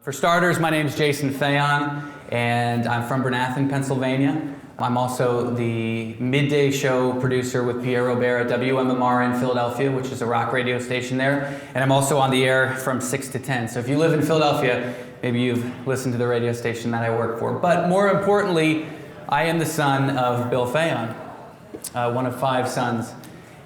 For starters, my name is Jason Fehon, and I'm from Bernathen, Pennsylvania. I'm also the midday show producer with Pierre Robert at WMMR in Philadelphia, which is a rock radio station there. And I'm also on the air from 6 to 10. So if you live in Philadelphia, maybe you've listened to the radio station that I work for. But more importantly, I am the son of Bill Fehon, one of 5 sons,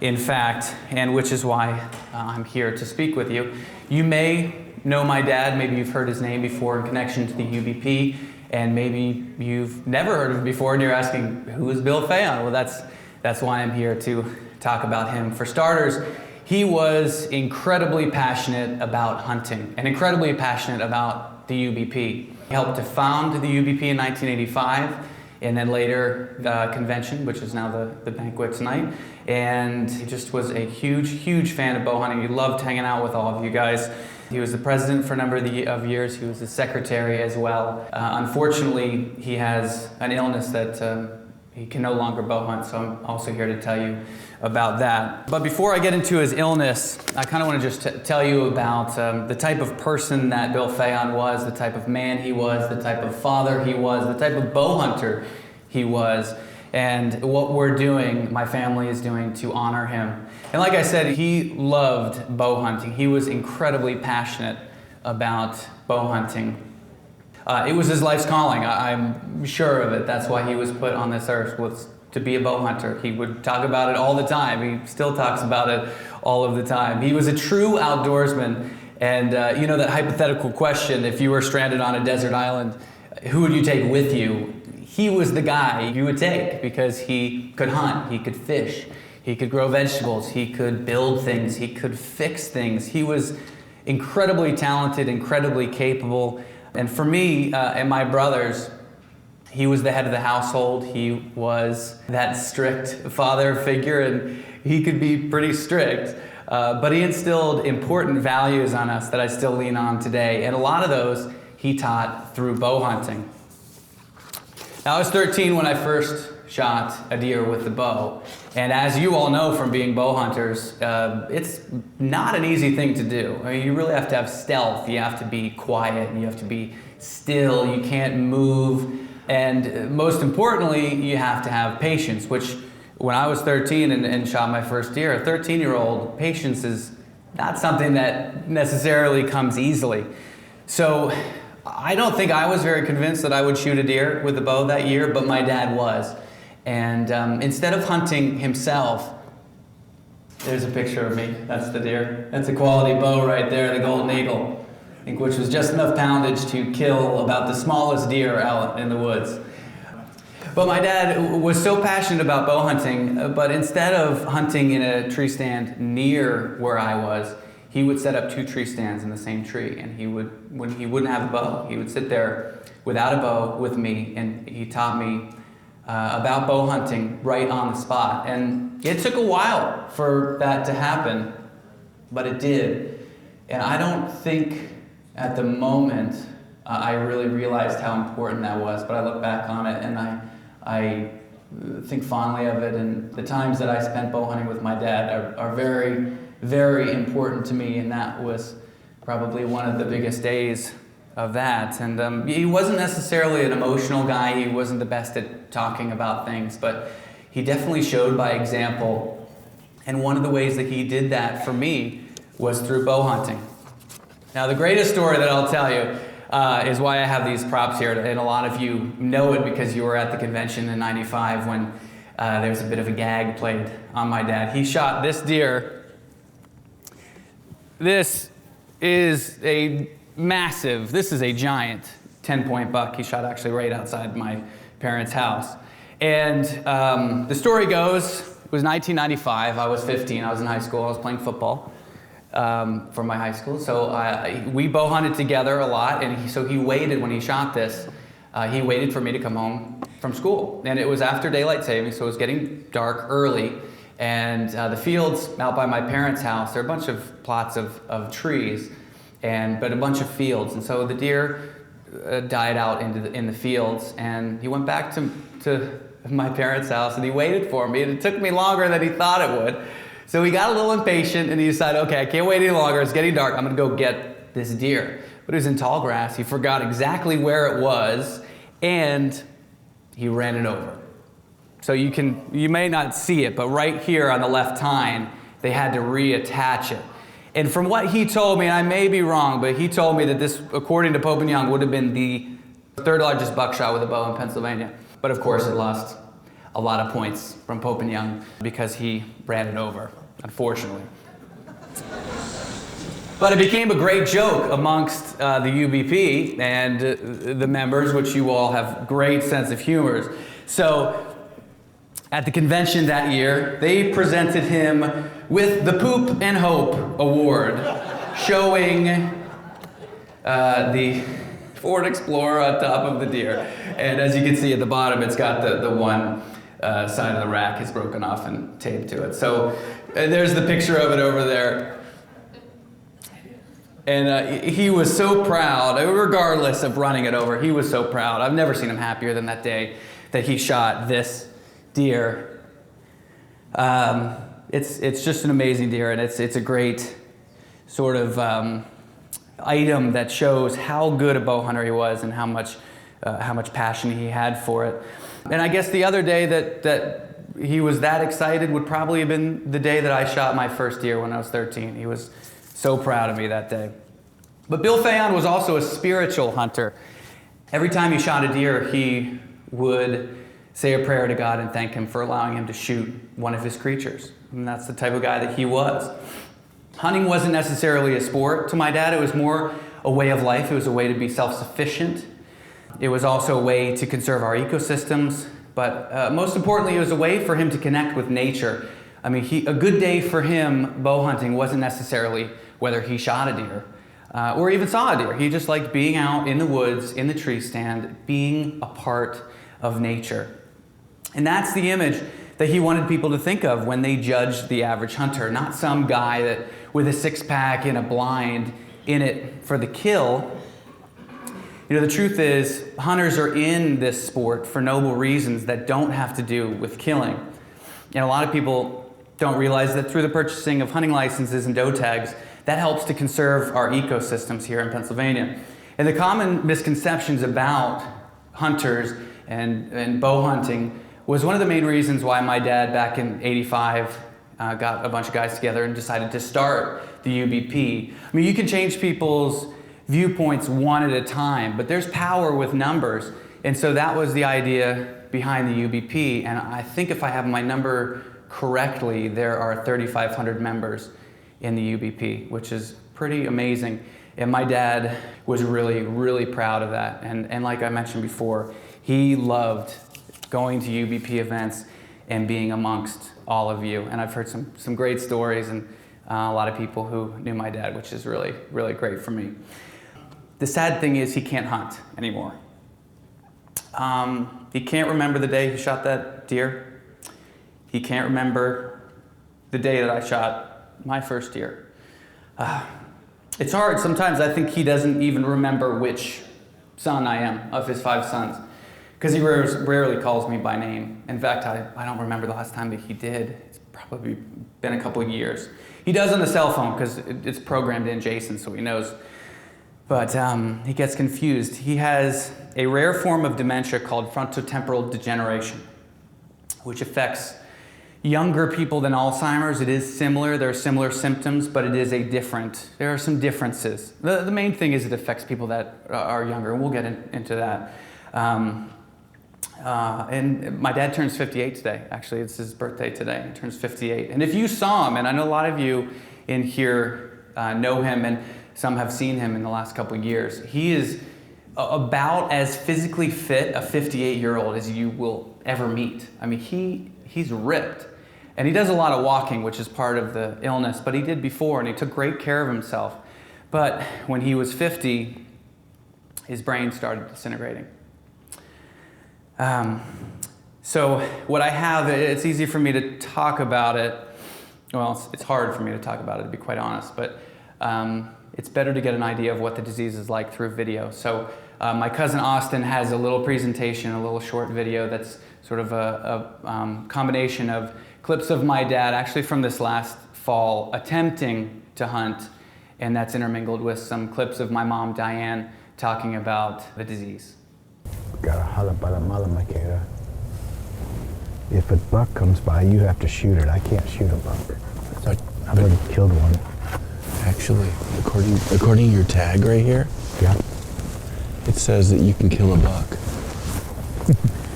in fact, and which is why I'm here to speak with you. You may know my dad, maybe you've heard his name before in connection to the UBP, and maybe you've never heard of him before and you're asking, who is Bill Fehon? Well, that's why I'm here to talk about him. For starters, he was incredibly passionate about hunting and incredibly passionate about the UBP. He helped to found the UBP in 1985, and then later the convention, which is now the banquet tonight. And he just was a huge, huge fan of bow hunting. He loved hanging out with all of you guys. He was the president for a number of years. He was the secretary as well. Unfortunately, he has an illness that he can no longer bow hunt, so I'm also here to tell you about that. But before I get into his illness, I kind of want to just tell you about the type of person that Bill Fehon was, the type of man he was, the type of father he was, the type of bow hunter he was, and what we're doing, my family is doing, to honor him. And like I said, he loved bow hunting. He was incredibly passionate about bow hunting. It was his life's calling. I'm sure of it. That's why he was put on this earth, was to be a bow hunter. He would talk about it all the time. He still talks about it all of the time. He was a true outdoorsman. And you know that hypothetical question, if you were stranded on a desert island, who would you take with you? He was the guy you would take because he could hunt, he could fish, he could grow vegetables, he could build things, he could fix things. He was incredibly talented, incredibly capable. And for me and my brothers, he was the head of the household. He was that strict father figure, and he could be pretty strict. But he instilled important values on us that I still lean on today. And a lot of those he taught through bow hunting. Now, I was 13 when I first shot a deer with the bow. And as you all know from being bow hunters, it's not an easy thing to do. I mean, you really have to have stealth. You have to be quiet. You have to be still. You can't move. And most importantly, you have to have patience, which when I was 13 and shot my first deer, a 13-year-old, patience is not something that necessarily comes easily. So I don't think I was very convinced that I would shoot a deer with a bow that year, but my dad was. And instead of hunting himself, there's a picture of me. That's the deer. That's a quality bow right there, the Golden Eagle, I think, which was just enough poundage to kill about the smallest deer out in the woods. But my dad was so passionate about bow hunting, but instead of hunting in a tree stand near where I was, he would set up 2 tree stands in the same tree, and he would, when he wouldn't have a bow, he would sit there without a bow with me, and he taught me about bow hunting right on the spot. And it took a while for that to happen, but it did. And I don't think at the moment I really realized how important that was, but I look back on it and I think fondly of it, and the times that I spent bow hunting with my dad are very, very important to me, and that was probably one of the biggest days of that. And he wasn't necessarily an emotional guy. He wasn't the best at talking about things, but he definitely showed by example. And one of the ways that he did that for me was through bow hunting. Now, the greatest story that I'll tell you is why I have these props here, and a lot of you know it because you were at the convention in '95 when there was a bit of a gag played on my dad. He shot this deer. This is a massive, this is a giant 10-point buck. He shot actually right outside my parents' house. And the story goes, it was 1995, I was 15, I was in high school, I was playing football for my high school. So we bow hunted together a lot, and so he waited when he shot this. He waited for me to come home from school. And it was after daylight saving, so it was getting dark early. And the fields out by my parents' house, there are a bunch of plots of trees, but a bunch of fields. And so the deer died out in the fields, and he went back to my parents' house, and he waited for me, and it took me longer than he thought it would. So he got a little impatient, and he decided, okay, I can't wait any longer, it's getting dark, I'm gonna go get this deer. But it was in tall grass. He forgot exactly where it was, and he ran it over. So you may not see it, but right here on the left hind, they had to reattach it. And from what he told me, and I may be wrong, but he told me that this, according to Pope and Young, would have been the third largest buckshot with a bow in Pennsylvania. But of course, it lost a lot of points from Pope and Young because he ran it over, unfortunately. But it became a great joke amongst the UBP and the members, which you all have great sense of humor. So at the convention that year, they presented him with the Poop and Hope Award, showing the Ford Explorer on top of the deer. And as you can see at the bottom, it's got the one side of the rack is broken off and taped to it. So there's the picture of it over there. And he was so proud, regardless of running it over, he was so proud. I've never seen him happier than that day that he shot this deer. It's just an amazing deer, and it's a great sort of item that shows how good a bow hunter he was and how much passion he had for it. And I guess the other day that he was that excited would probably have been the day that I shot my first deer when I was 13. He was so proud of me that day. But Bill Fehon was also a spiritual hunter. Every time he shot a deer, he would say a prayer to God and thank him for allowing him to shoot one of his creatures. And that's the type of guy that he was. Hunting wasn't necessarily a sport to my dad. It was more a way of life. It was a way to be self-sufficient. It was also a way to conserve our ecosystems. But most importantly, it was a way for him to connect with nature. I mean, a good day for him, bow hunting, wasn't necessarily whether he shot a deer or even saw a deer. He just liked being out in the woods, in the tree stand, being a part of nature. And that's the image that he wanted people to think of when they judged the average hunter, not some guy that with a six-pack and a blind in it for the kill. You know, the truth is, hunters are in this sport for noble reasons that don't have to do with killing. And a lot of people don't realize that through the purchasing of hunting licenses and doe tags, that helps to conserve our ecosystems here in Pennsylvania. And the common misconceptions about hunters and bow hunting was one of the main reasons why my dad back in '85 got a bunch of guys together and decided to start the UBP. I mean, you can change people's viewpoints one at a time, but there's power with numbers. And so that was the idea behind the UBP. And I think if I have my number correctly, there are 3,500 members in the UBP, which is pretty amazing. And my dad was really, really proud of that. And like I mentioned before, he loved going to UBP events and being amongst all of you. And I've heard some great stories and a lot of people who knew my dad, which is really, really great for me. The sad thing is he can't hunt anymore. He can't remember the day he shot that deer. He can't remember the day that I shot my first deer. It's hard. Sometimes I think he doesn't even remember which son I am of his 5 sons, because he rarely calls me by name. In fact, I don't remember the last time that he did. It's probably been a couple of years. He does on the cell phone because it's programmed in Jason, so he knows. But he gets confused. He has a rare form of dementia called frontotemporal degeneration, which affects younger people than Alzheimer's. It is similar. There are similar symptoms, but there are some differences. The main thing is it affects people that are younger, and we'll get into that. And my dad turns 58 today. Actually, it's his birthday today. He turns 58. And if you saw him, and I know a lot of you in here know him, and some have seen him in the last couple of years, he is about as physically fit a 58-year-old as you will ever meet. I mean, he's ripped. And he does a lot of walking, which is part of the illness, but he did before, and he took great care of himself. But when he was 50, his brain started disintegrating. So what I have, it's easy for me to talk about it. Well, it's hard for me to talk about it, to be quite honest, but it's better to get an idea of what the disease is like through video. So my cousin Austin has a little presentation, a little short video that's sort of a combination of clips of my dad, actually from this last fall, attempting to hunt and that's intermingled with some clips of my mom, Diane, talking about the disease. If a buck comes by, you have to shoot it. I can't shoot a buck. I've already killed one. Actually, according to your tag right here, Yeah. it says that you can kill a buck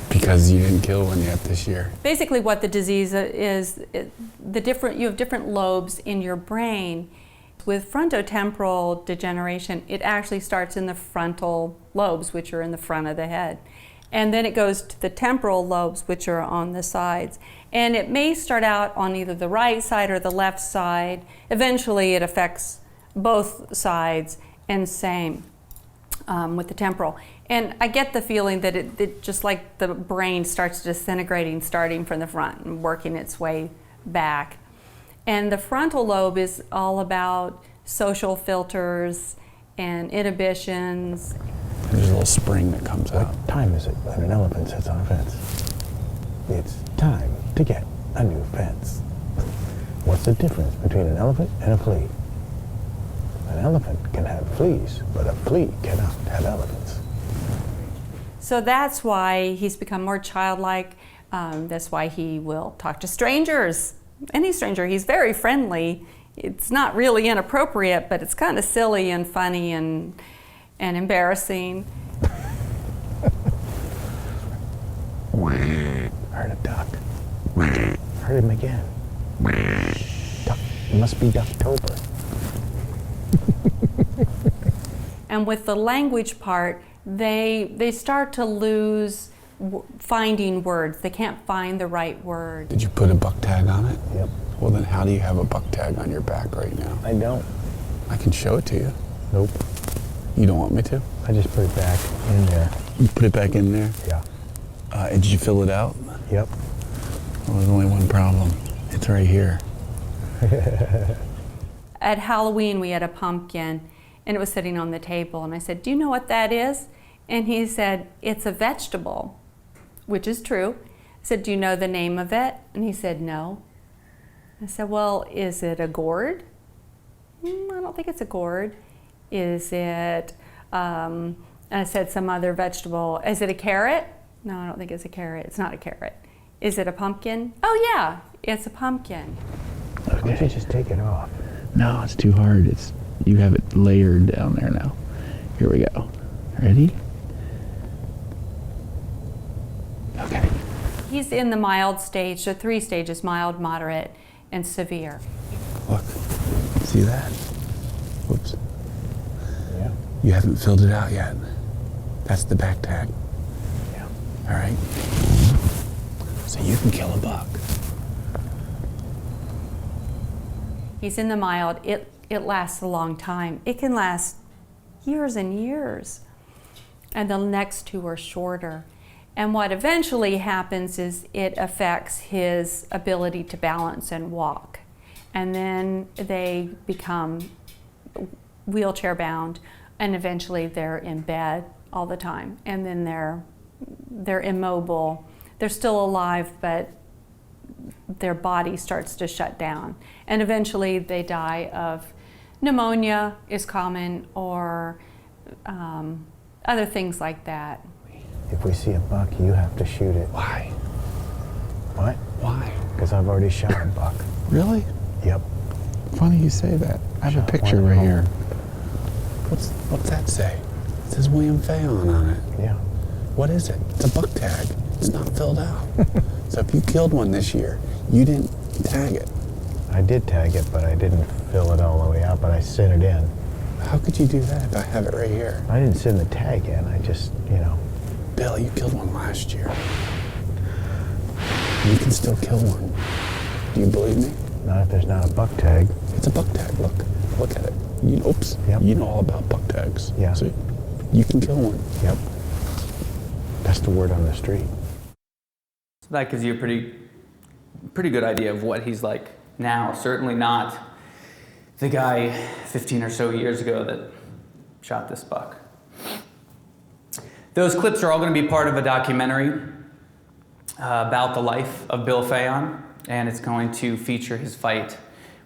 because you didn't kill one yet this year. Basically what the disease is, you have different lobes in your brain. With frontotemporal degeneration, it actually starts in the frontal lobes, which are in the front of the head. And then it goes to the temporal lobes, which are on the sides. And it may start out on either the right side or the left side. Eventually it affects both sides, and same with the temporal. And I get the feeling that it just like the brain starts disintegrating starting from the front and working its way back. And the frontal lobe is all about social filters and inhibitions. There's a little spring that comes out. What time is it when an elephant sits on a fence? It's time to get a new fence. What's the difference between an elephant and a flea? An elephant can have fleas, but a flea cannot have elephants. So that's why he's become more childlike. That's why he will talk to strangers, any stranger. He's very friendly. It's not really inappropriate, but it's kind of silly and funny and embarrassing. Heard a duck. Heard him again. Duck. It must be Ducktober. And with the language part, they start to lose finding words. They can't find the right word. Did you put a buck tag on it? Yep. Well, then how do you have a buck tag on your back right now? I don't. I can show it to you. Nope. You don't want me to? I just put it back in there. You put it back in there? Yeah. And did you fill it out? Yep. Well, there's only one problem. It's right here. At Halloween, we had a pumpkin, and it was sitting on the table. And I said, "Do you know what that is?" And he said, "It's a vegetable," which is true. I said, "Do you know the name of it?" And he said, "No." I said, "Well, is it a gourd?" I don't think it's a gourd. Is it, and I said some other vegetable. Is it a carrot? No, I don't think it's a carrot. It's not a carrot. Is it a pumpkin? Oh yeah, it's a pumpkin. Why don't you just take it off? No, it's too hard. You have it layered down there now. Here we go. Ready? Okay. He's in the mild stage, so 3 stages: mild, moderate, and severe. Look. See that? Whoops. Yeah. You haven't filled it out yet. That's the back tag. Yeah. All right? So you can kill a buck. He's in the mild. It lasts a long time. It can last years and years. And the next 2 are shorter. And what eventually happens is it affects his ability to balance and walk. And then they become wheelchair bound, and eventually they're in bed all the time. And then they're immobile. They're still alive, but their body starts to shut down. And eventually they die of pneumonia is common, or other things like that. If we see a buck, you have to shoot it. Why? What? Why? Because I've already shot a buck. Really? Yep. Funny you say that. I have a Shot picture one right at here. home. What's that say? It says William Fehon on it. Yeah. What is it? It's a buck tag. It's not filled out. So if you killed one this year, you didn't tag it. I did tag it, but I didn't fill it all the way out, but I sent it in. How could you do that if I have it right here? I didn't send the tag in. I just, Bill, you killed one last year. You can still kill one. Do you believe me? not if there's not a buck tag. It's a buck tag, look. Look at it. Oops. Yep. You know all about buck tags. Yeah. See? You can kill one. Yep. That's the word on the street. So that gives you a pretty good idea of what he's like now. Certainly not the guy 15 or so years ago that shot this buck. Those clips are all going to be part of a documentary about the life of Bill Fehon, and it's going to feature his fight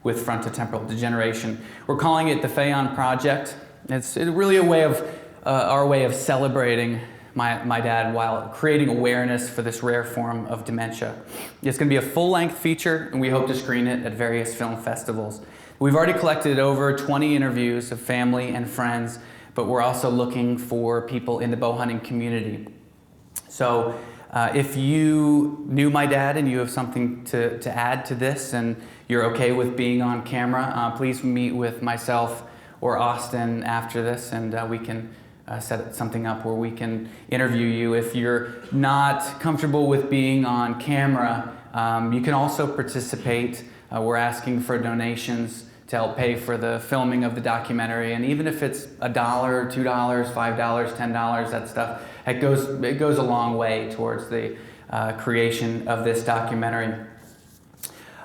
with frontotemporal degeneration. We're calling it the Fehon Project. It's really a way of, our way of celebrating my dad while creating awareness for this rare form of dementia. It's going to be a full-length feature, and we hope to screen it at various film festivals. We've already collected over 20 interviews of family and friends, but we're also looking for people in the bow hunting community. So if you knew my dad and you have something to add to this and you're okay with being on camera, please meet with myself or Austin after this, and we can set something up where we can interview you. If you're not comfortable with being on camera, you can also participate. We're asking for donations to help pay for the filming of the documentary, and even if it's $1, $2, $5, $10, that stuff, it goes a long way towards the creation of this documentary.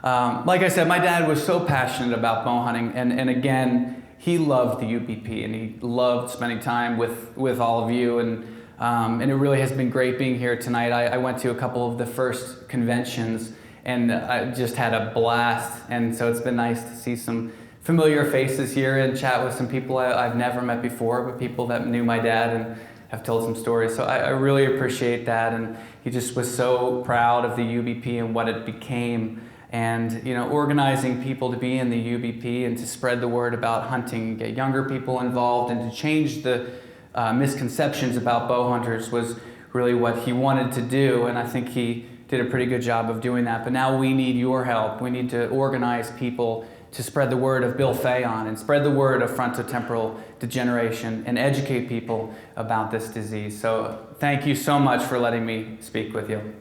Like I said, my dad was so passionate about bow hunting, and again, he loved the UBP, and he loved spending time with all of you, and it really has been great being here tonight. I went to a couple of the first conventions, and I just had a blast, and so it's been nice to see some familiar faces here and chat with some people I've never met before, but people that knew my dad and have told some stories. So I really appreciate that, and he just was so proud of the UBP and what it became. And organizing people to be in the UBP and to spread the word about hunting, get younger people involved, and to change the misconceptions about bow hunters was really what he wanted to do, and I think he did a pretty good job of doing that. But now we need your help. We need to organize people to spread the word of Bill Fehon and spread the word of frontotemporal degeneration and educate people about this disease. So thank you so much for letting me speak with you.